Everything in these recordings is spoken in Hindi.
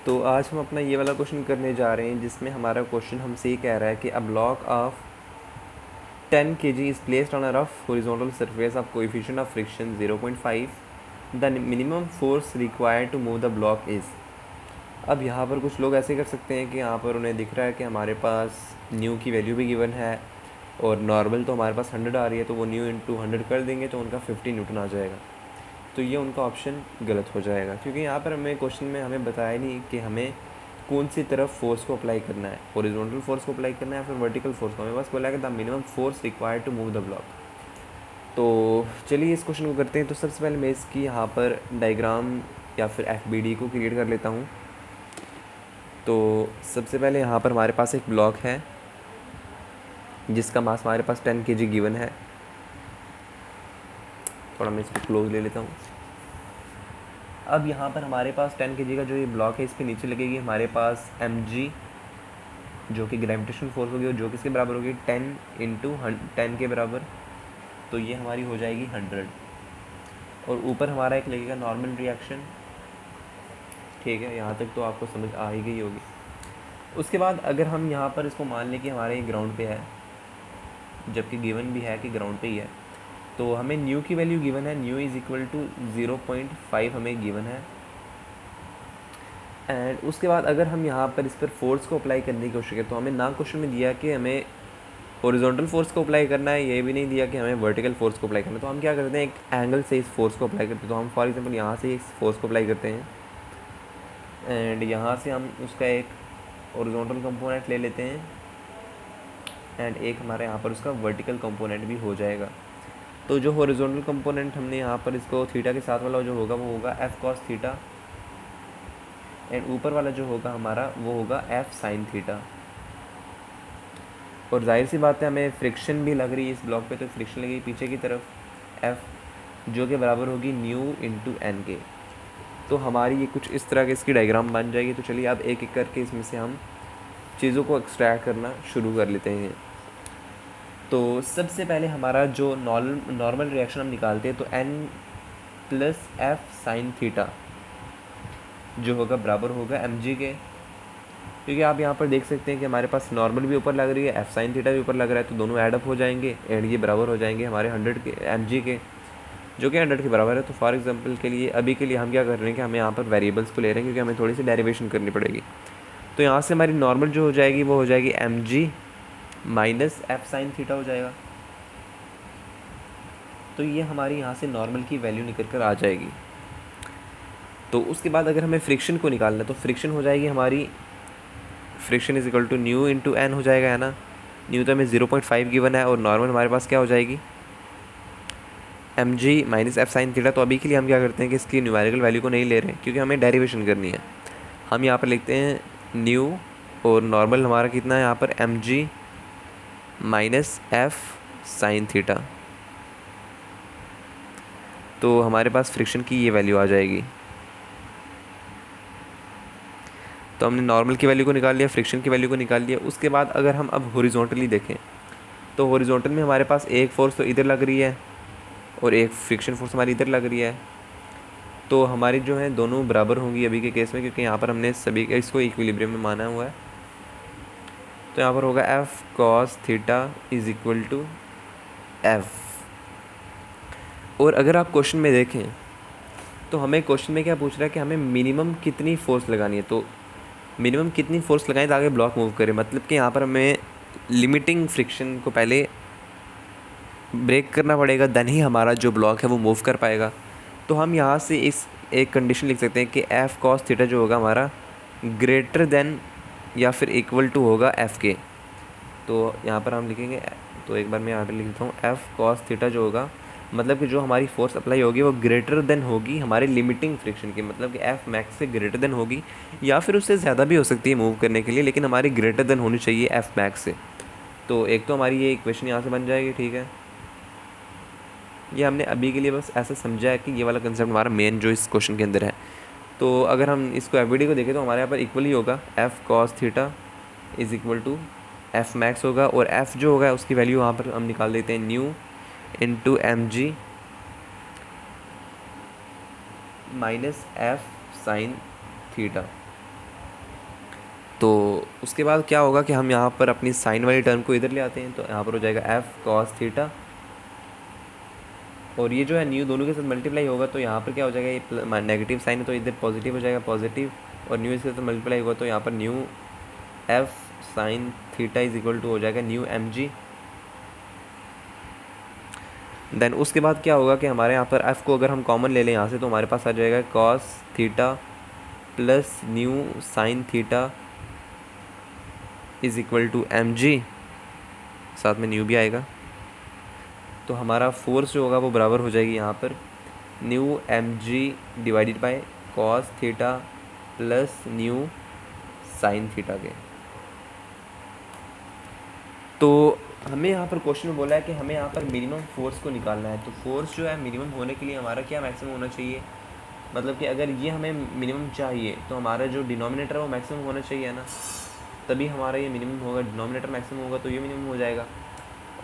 तो आज हम अपना ये वाला क्वेश्चन करने जा रहे हैं जिसमें हमारा क्वेश्चन हमसे ये कह रहा है कि a block of 10 kg is placed on a rough horizontal surface of coefficient of friction 0.5. The minimum force required to move the block is. अब यहाँ पर कुछ लोग ऐसे कर सकते हैं कि यहाँ पर उन्हें दिख रहा है कि हमारे पास न्यू की वैल्यू भी गिवन है और नॉर्मल तो हमारे पास 100 आ रही है, तो वो न्यू इंटू 100 कर देंगे तो उनका 50 न्यूटन आ जाएगा। तो ये उनका ऑप्शन गलत हो जाएगा, क्योंकि यहाँ पर हमें क्वेश्चन में हमें बताया नहीं कि हमें कौन सी तरफ फोर्स को अप्लाई करना है, हॉरिजॉन्टल फोर्स को अप्लाई करना है या फिर वर्टिकल फोर्स को। हमें बस बोला है कि the minimum force required to move the block. तो चलिए इस क्वेश्चन को करते हैं। तो सबसे पहले मैं इसकी यहाँ पर डायग्राम या फिर FBD को क्रिएट कर लेता हूँ। तो सबसे पहले यहाँ पर हमारे पास एक ब्लॉक है जिसका मास हमारे पास 10 kg गिवन है। थोड़ा मैं इसको क्लोज ले लेता हूँ। अब यहाँ पर हमारे पास 10 kg का जो ये ब्लॉक है, इस पे नीचे लगेगी हमारे पास mg, जो कि ग्रेविटेशनल फोर्स होगी और जो किसके बराबर होगी 10 इंटू 10 के बराबर। तो ये हमारी हो जाएगी 100। और ऊपर हमारा एक लगेगा नॉर्मल रिएक्शन। ठीक है, यहाँ तक तो आपको समझ आ ही गई होगी। उसके बाद अगर हम यहाँ पर इसको मान लें कि हमारे ग्राउंड पे है, जबकि गिवन भी है कि ग्राउंड पे ही है, तो हमें न्यू की वैल्यू गिवन है, न्यू इज़ इक्वल टू 0.5 हमें गिवन है। एंड उसके बाद अगर हम यहाँ पर इस पर फोर्स को अप्लाई करने की कोशिश करें तो हमें ना क्वेश्चन में दिया कि हमें हॉरिजॉन्टल फोर्स को अप्लाई करना है, ये भी नहीं दिया कि हमें वर्टिकल फोर्स को अप्लाई करना है। तो हम क्या करते हैं, एक एंगल से इस फोर्स को अप्लाई करते हैं। तो हम फॉर एग्जांपल यहाँ से इस फोर्स को अप्लाई करते हैं एंड यहाँ से हम उसका एक हॉरिजॉन्टल कंपोनेंट ले लेते हैं एंड एक हमारे यहाँ पर उसका वर्टिकल कंपोनेंट भी हो जाएगा। तो जो हॉरिजॉन्टल कंपोनेंट हमने यहाँ पर इसको थीटा के साथ वाला जो होगा वो होगा f cos थीटा, एंड ऊपर वाला जो होगा हमारा वो होगा f sin थीटा। और जाहिर सी बात है हमें फ्रिक्शन भी लग रही है इस ब्लॉक पे, तो फ्रिक्शन लगेगी पीछे की तरफ f, जो के बराबर होगी न्यू इंटू एन के। तो हमारी ये कुछ इस तरह की इसकी डायग्राम बन जाएगी। तो चलिए अब एक एक करके इसमें से हम चीज़ों को एक्सट्रैक्ट करना शुरू कर लेते हैं। तो सबसे पहले हमारा जो नॉर्मल रिएक्शन हम निकालते हैं, तो n plus F sine theta जो होगा बराबर होगा mg के, क्योंकि आप यहाँ पर देख सकते हैं कि हमारे पास नॉर्मल भी ऊपर लग रही है, एफ साइन थीटा भी ऊपर लग रहा है, तो दोनों ऐडअप हो जाएंगे एंड ये बराबर हो जाएंगे हमारे 100 के mg के, जो कि 100 के बराबर है। तो फॉर एग्जांपल के लिए अभी के लिए हम क्या कर रहे हैं कि हमें यहाँ पर वेरिएबल्स को ले रहे हैं, क्योंकि हमें थोड़ी सी डेरिवेशन करनी पड़ेगी। तो यहाँ से हमारी नॉर्मल जो हो जाएगी वो हो जाएगी mg minus F sine theta हो जाएगा। तो ये हमारी यहाँ से नॉर्मल की वैल्यू निकल कर आ जाएगी। तो उसके बाद अगर हमें फ्रिक्शन को निकालना है तो फ्रिक्शन हो जाएगी हमारी, friction is equal to mu into N हो जाएगा, है ना। न्यू तो हमें 0.5 गिवन है और नॉर्मल हमारे पास क्या हो जाएगी mg minus F sine theta. तो अभी के लिए हम क्या करते हैं कि इसकी न्यूमेरिकल वैल्यू को नहीं ले रहे हैं, क्योंकि हमें डेरिवेशन करनी है। हम यहाँ पर लिखते हैं न्यू और नॉर्मल हमारा कितना है यहाँ पर mg minus F sine theta. तो हमारे पास फ्रिक्शन की ये वैल्यू आ जाएगी। तो हमने नॉर्मल की वैल्यू को निकाल लिया, फ्रिक्शन की वैल्यू को निकाल लिया। उसके बाद अगर हम अब हॉरिजॉन्टली देखें तो हॉरिजॉन्टल में हमारे पास एक फोर्स तो इधर लग रही है और एक फ्रिक्शन फोर्स हमारी इधर लग रही है। तो हमारी जो है दोनों बराबर होंगी अभी के केस में, क्योंकि यहाँ पर हमने सभी इसको इक्विलिब्रियम में माना हुआ है। तो यहाँ पर होगा F cos theta is equal to F. और अगर आप क्वेश्चन में देखें तो हमें क्वेश्चन में क्या पूछ रहा है कि हमें मिनिमम कितनी फोर्स लगानी है। तो मिनिमम कितनी फोर्स लगाएं ताकि ब्लॉक मूव करे, मतलब कि यहाँ पर हमें लिमिटिंग फ्रिक्शन को पहले ब्रेक करना पड़ेगा, देन ही हमारा जो ब्लॉक है वो मूव कर पाएगा। तो हम यहाँ से इस एक कंडीशन लिख सकते हैं कि एफ कॉस थीटा जो होगा हमारा ग्रेटर देन या फिर इक्वल टू होगा एफ़ के। तो यहाँ पर हम लिखेंगे, तो एक बार मैं यहाँ पर लिख देता हूँ एफ कॉस थीटा जो होगा, मतलब कि जो हमारी फोर्स अप्लाई होगी वो ग्रेटर देन होगी हमारी लिमिटिंग फ्रिक्शन की, मतलब कि एफ मैक्स से ग्रेटर देन होगी या फिर उससे ज़्यादा भी हो सकती है मूव करने के लिए, लेकिन हमारी ग्रेटर देन होनी चाहिए एफ मैक्स से। तो एक तो हमारी ये इक्वेशन यहाँ से बन जाएगी। ठीक है, ये हमने अभी के लिए बस ऐसा समझा है कि ये वाला कंसेप्ट हमारा मेन जो इस क्वेश्चन के अंदर है। तो अगर हम इसको एफबीडी को देखें तो हमारे यहाँ पर इक्वल ही होगा, F cos theta is equal to F max होगा, और एफ जो होगा उसकी वैल्यू यहाँ पर हम निकाल देते हैं new into mg minus F sine theta. तो उसके बाद क्या होगा कि हम यहाँ पर अपनी साइन वाली टर्म को इधर ले आते हैं, तो यहाँ पर हो जाएगा एफ कॉस थीटा, और ये जो है न्यू दोनों के साथ मल्टीप्लाई होगा तो यहाँ पर क्या हो जाएगा, ये नेगेटिव साइन है तो इधर पॉजिटिव हो जाएगा पॉजिटिव, और न्यू इसके साथ मल्टीप्लाई होगा तो यहाँ पर mu F sine theta is equal to हो जाएगा न्यू एम जी। देन उसके बाद क्या होगा कि हमारे यहाँ पर एफ़ को अगर हम कॉमन ले लें यहाँ से तो हमारे पास आ जाएगा cos theta plus mu sine theta is equal to M G, साथ में न्यू भी आएगा। तो हमारा फोर्स जो होगा वो बराबर हो जाएगी यहाँ पर mu M G divided by cos theta plus mu sine theta के। तो हमें यहाँ पर क्वेश्चन में बोला है कि हमें यहाँ पर मिनिमम फोर्स को निकालना है। तो फोर्स जो है मिनिमम होने के लिए हमारा क्या मैक्सिमम होना चाहिए, मतलब कि अगर ये हमें मिनिमम चाहिए तो हमारा जो डिनोमिनेटर है वो मैक्सिमम होना चाहिए ना, तभी हमारा ये मिनिमम होगा। डिनोमिनेटर मैक्सिमम होगा तो ये मिनिमम हो जाएगा।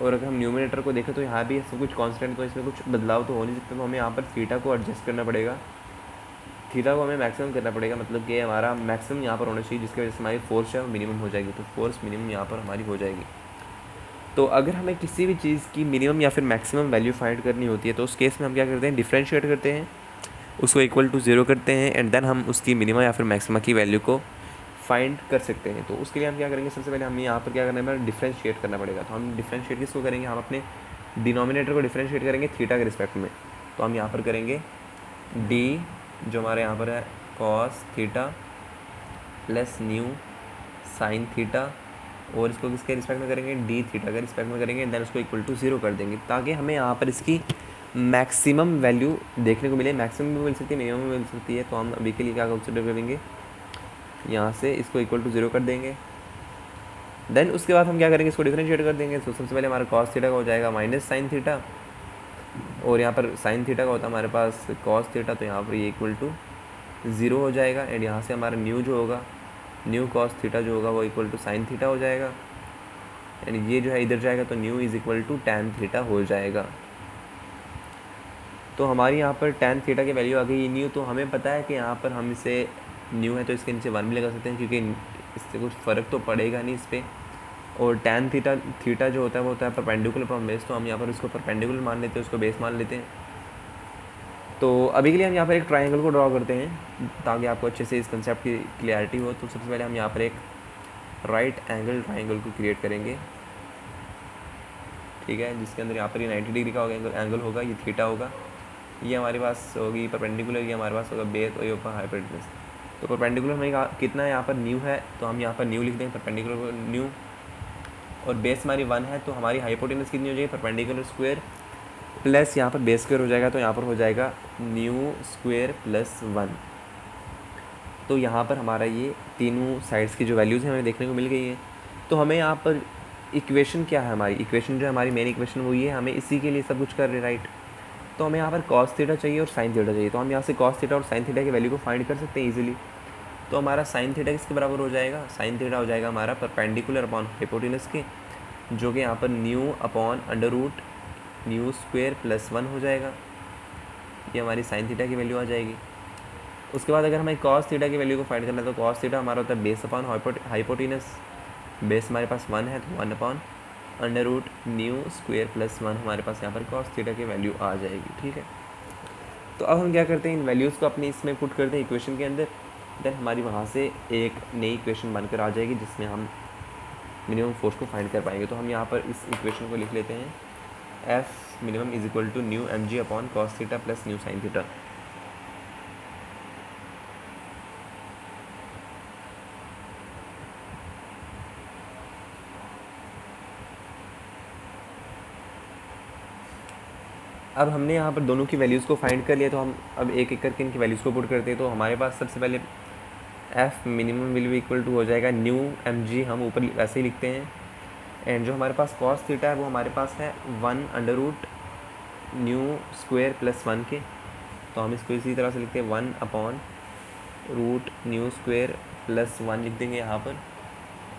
और अगर हम न्यूमिनेटर को देखें तो यहाँ भी सब कुछ कांस्टेंट, तो इसमें कुछ बदलाव तो हो नहीं सकता, तो हमें यहाँ पर थीटा को एडजस्ट करना पड़ेगा, थीटा को हमें मैक्सिमम करना पड़ेगा, मतलब कि हमारा मैक्सिमम यहाँ पर होना चाहिए जिसकी वजह से हमारी फोर्स है वो मिनिमम हो जाएगी। तो फोर्स मिनिमम यहाँ पर हमारी हो जाएगी। तो अगर हमें किसी भी चीज़ की मिनिमम या फिर मैक्सिमम वैल्यू फाइंड करनी होती है तो उस केस में हम क्या करते हैं, डिफरेंशिएट करते हैं, उसको इक्वल टू 0 करते हैं, एंड देन हम उसकी मिनिमम या फिर मैक्सिमा की वैल्यू को फाइंड कर सकते हैं। तो उसके लिए हम क्या करेंगे, सबसे पहले हमें यहाँ पर क्या करना है, डिफरेंशिएट करना पड़ेगा। तो हम डिफरेंशिएट किसको करेंगे, हम अपने डिनोमिनेटर को डिफरेंशिएट करेंगे थीटा के रिस्पेक्ट में। तो हम यहाँ पर करेंगे डी जो हमारे यहाँ पर है cos theta plus mu sine theta, और इसको किसके रिस्पेक्ट में करेंगे, डी थीटा के रिस्पेक्ट में करेंगे, देन उसको इक्वल टू 0 कर देंगे ताकि हमें यहाँ पर इसकी मैक्सिमम वैल्यू देखने को मिले। मैक्सिमम भी मिल सकती है, मिनिमम भी मिल सकती है। तो हम अभी के लिए क्या कंसिडर करेंगे, यहाँ से इसको इक्वल टू 0 कर देंगे। देन उसके बाद हम क्या करेंगे, इसको डिफरेंशिएट कर देंगे। तो सबसे पहले हमारा कॉस थीटा का हो जाएगा माइनस साइन थीटा, और यहाँ पर साइन थीटा का होता है हमारे पास कॉस थीटा, तो यहाँ पर ये इक्वल टू 0 हो जाएगा। एंड यहाँ से हमारा न्यू जो होगा, न्यू कॉस थीटा जो होगा वो इक्वल टू साइन थीटा हो जाएगा, एंड ये जो है इधर जाएगा तो mu is equal to tan theta हो जाएगा। तो हमारी यहाँ पर टैन थीटा की वैल्यू आ गई न्यू। तो हमें पता है कि यहाँ पर हम इसे न्यू है तो इसके नीचे 1 भी लगा सकते हैं क्योंकि इससे कुछ फ़र्क तो पड़ेगा नहीं इस पर। और टैन थीटा जो होता है वो होता है परपेंडिकुलर फ्रॉम बेस, तो हम यहाँ पर उसको परपेंडिकुलर मान लेते हैं, उसको बेस मान लेते हैं। तो अभी के लिए हम यहाँ पर एक ट्राइंगल को ड्रॉ करते हैं ताकि आपको अच्छे से इस कंसेप्ट की क्लियरिटी हो। तो सबसे पहले हम यहाँ पर एक राइट एंगल ट्राइंगल को क्रिएट करेंगे, ठीक है, जिसके अंदर यहाँ पर ये 90 डिग्री का होगा एंगल होगा, ये थीटा होगा, ये हमारे पास होगी परपेंडिकुलर, ये हमारे पास होगा बेस और ये ऊपर हाइपोटेनस। तो परपेंडिकुलर हमें कितना है, यहाँ पर न्यू है तो हम यहाँ पर न्यू लिख देंगे, परपेंडिकुलर को न्यू, और बेस हमारी 1 है तो हमारी हाइपोटेनस कितनी हो जाएगी, परपेंडिकुलर स्क्वायर प्लस यहाँ पर बेस स्क्वायर हो जाएगा, तो यहाँ पर हो जाएगा न्यू स्क्वायर प्लस 1। तो यहाँ पर हमारा ये तीनों साइड्स की जो वैल्यूज़ हैं हमें देखने को मिल गई है। तो हमें यहाँ पर इक्वेशन क्या है, हमारी इक्वेशन जो है हमारी मेन इक्वेशन वो ये है, हमें इसी के लिए सब कुछ कर रहे हैं, राइट। तो हमें यहाँ पर कॉस थीटा चाहिए और साइन थीटा चाहिए, तो हम यहाँ से कॉस थीटा और साइन थीटा की वैल्यू को फाइंड कर सकते हैं ईजिली। तो हमारा साइन थीटा किसके बराबर हो जाएगा, साइन थीटा हो जाएगा हमारा परपेंडिकुलर अपॉन हाइपोटेनस के, जो कि यहाँ पर mu upon under root mu square plus 1 हो जाएगा। ये हमारी साइन थीटा की वैल्यू आ जाएगी। उसके बाद अगर हमें कॉस थीटा की वैल्यू को फाइंड करना है तो कॉस थीटा हमारा होता है बेस अपॉन हाइपोटेनस, बेस हमारे पास 1 है तो 1 upon under root mu square plus 1 हमारे पास यहाँ पर कॉस थीटा की वैल्यू आ जाएगी, ठीक है। तो अब हम क्या करते हैं, इन वैल्यूज़ को अपने इसमें पुट करते हैं इक्वेशन के अंदर, देन हमारी वहाँ से एक नई इक्वेशन बनकर आ जाएगी जिसमें हम मिनिमम फोर्स को फाइंड कर पाएंगे। तो हम यहाँ पर इस इक्वेशन को लिख लेते हैं, F minimum is equal to mu M G upon cos theta plus mu sine theta. अब हमने यहाँ पर दोनों की वैल्यूज़ को फाइंड कर लिया, तो हम अब एक एक करके इनकी वैल्यूज़ को पुट करते हैं। तो हमारे पास सबसे पहले एफ़ मिनिमम विल भी इक्वल टू हो जाएगा न्यू एम जी, हम ऊपर वैसे ही लिखते हैं, एंड जो हमारे पास कॉस थीटा है वो हमारे पास है 1 under root mu square plus 1 के, तो हम इसको इसी तरह से लिखते हैं 1 upon root mu square plus 1 लिख देंगे यहाँ पर,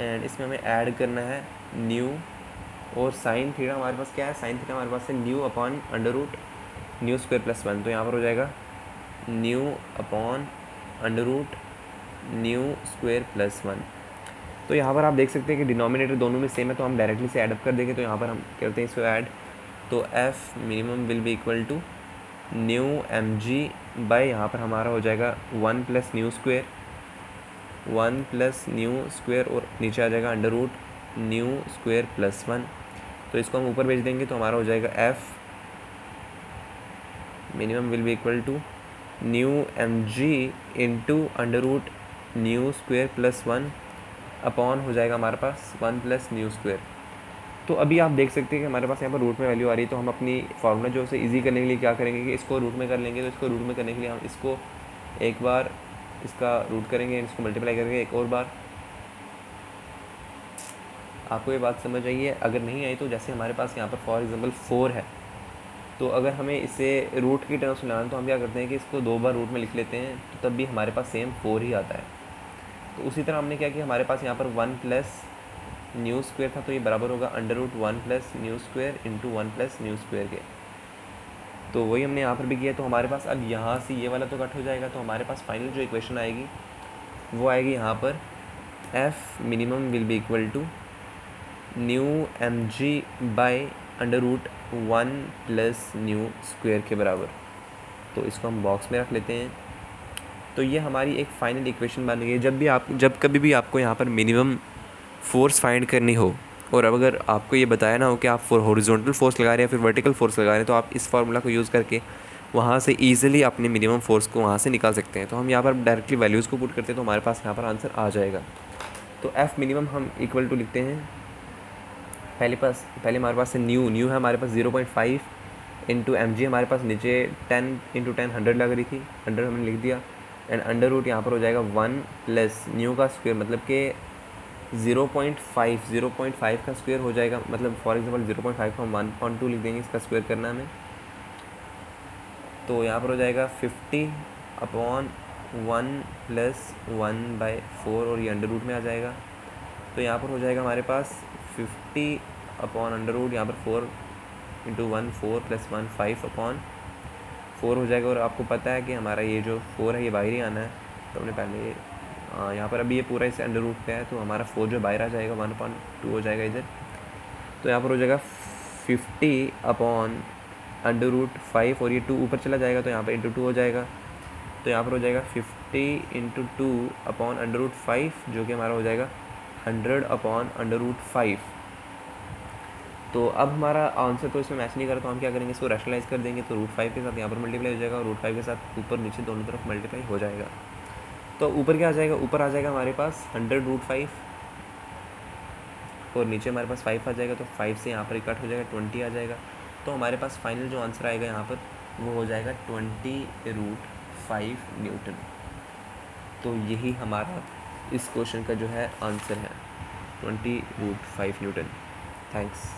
एंड इसमें हमें ऐड करना है न्यू, और साइन थीटा हमारे पास क्या है, साइन थीटा हमारे पास है mu upon under root mu square plus 1, तो यहाँ पर हो जाएगा mu upon under root mu square plus 1। तो यहाँ पर आप देख सकते हैं कि डिनोमिनेटर दोनों में सेम है, तो हम डायरेक्टली से ऐड अप कर देंगे। तो यहाँ पर हम करते हैं इसको ऐड, तो F minimum will be equal to mu M G by, यहाँ पर हमारा हो जाएगा 1 plus mu square, 1 plus mu square और नीचे आ जाएगा under root mu square plus 1। तो इसको हम ऊपर भेज देंगे, तो हमारा हो जाएगा F minimum will be equal to mu M G into under root mu square plus 1 upon हो जाएगा हमारे पास 1 प्लस न्यू स्क्वेयर। तो अभी आप देख सकते हैं कि हमारे पास यहाँ पर रूट में वैल्यू आ रही है, तो हम अपनी फार्मूला जो उसे इजी करने के लिए क्या करेंगे कि इसको रूट में कर लेंगे। तो इसको रूट में करने के लिए हम इसको एक बार इसका रूट करेंगे, इसको मल्टीप्लाई करेंगे एक और बार। आपको ये बात समझ आई है? अगर नहीं आई तो जैसे हमारे पास यहाँ पर फॉर एग्जांपल 4 है, तो अगर हमें इसे रूट की टर्म्स में लाना तो हम क्या करते हैं कि इसको 2 बार रूट में लिख लेते हैं, तो तब भी हमारे पास सेम 4 ही आता है। तो उसी तरह हमने क्या किया, हमारे पास यहाँ पर 1 प्लस न्यू स्क्वेयर था, तो ये बराबर होगा under root 1 plus mu square into 1 plus mu square के। तो वही हमने यहाँ पर भी किया। तो हमारे पास अब यहाँ से ये वाला तो कट हो जाएगा, तो हमारे पास फाइनल जो इक्वेशन आएगी वो आएगी यहाँ पर F minimum will be equal to mu M G by under root 1 plus mu square के बराबर। तो इसको हम बॉक्स में रख लेते हैं। तो ये हमारी एक फ़ाइनल इक्वेशन बन गई है। जब कभी भी आपको यहाँ पर मिनिमम फोर्स फाइंड करनी हो, और अब अगर आपको ये बताया ना हो कि आप हॉरिजॉन्टल फोर्स लगा रहे हैं या फिर वर्टिकल फोर्स लगा रहे हैं, तो आप इस फार्मूला को यूज़ करके वहाँ से ईजिली अपने मिनिमम फोर्स को वहाँ से निकाल सकते हैं। तो हम यहाँ पर डायरेक्टली वैल्यूज़ को पुट करते हैं, तो हमारे पास यहाँ पर आंसर आ जाएगा। तो एफ़ मिनिमम हम इक्वल टू लिखते हैं, पहले हमारे पास से न्यू है हमारे पास 0.5 इंटू एम जी, हमारे पास नीचे 10 इंटू 10 100 लग रही थी, 100 हमने लिख दिया। एंड अंडर रूट यहाँ पर हो जाएगा 1 प्लस न्यू का स्क्वेयर, मतलब कि 0.5 का स्क्वेयर हो जाएगा, मतलब फॉर एग्जांपल 0.5 को हम 1.2 लिख देंगे, इसका स्क्वेयर करना है हमें। तो यहाँ पर हो जाएगा 50 अपॉन 1 प्लस 1/4 और ये अंडर रूट में आ जाएगा। तो यहाँ पर हो जाएगा हमारे पास 50 अपॉन अंडर रूट यहाँ पर 4 इंटू 1 4 प्लस 1 5 अपॉन 4 हो जाएगा। और आपको पता है कि हमारा ये जो 4 है ये बाहर ही आना है, तो हमने पहले यहाँ पर अभी ये पूरा इसे अंडर रूट पे है, तो हमारा 4 जो बाहर आ जाएगा 1/2 हो जाएगा इधर। तो यहाँ पर हो जाएगा 50 अपॉन अंडर रूट 5 और ये 2 ऊपर चला जाएगा, तो यहाँ पर इंटू 2 हो जाएगा। तो यहाँ पर हो जाएगा 50 इंटू 2 अपॉन अंडर रूट 5, जो कि हमारा हो जाएगा 100 अपॉन अंडर रूट 5। तो अब हमारा आंसर तो इसमें मैच नहीं करा, तो हम क्या करेंगे, इसको रैशनलाइज कर देंगे। तो रूट 5 के साथ यहाँ पर मल्टीप्लाई हो जाएगा और रूट 5 के साथ ऊपर नीचे दोनों तरफ मल्टीप्लाई हो जाएगा। तो ऊपर क्या आ जाएगा, ऊपर आ जाएगा हमारे पास 100 रूट 5 और नीचे हमारे पास 5 आ जाएगा। तो 5 से यहाँ पर कट हो जाएगा, 20 आ जाएगा। तो हमारे पास फाइनल जो आंसर आएगा यहाँ पर वो हो जाएगा 20 रूट 5 न्यूटन। तो यही हमारा इस क्वेश्चन का जो है आंसर है, 20 रूट 5 न्यूटन। थैंक्स।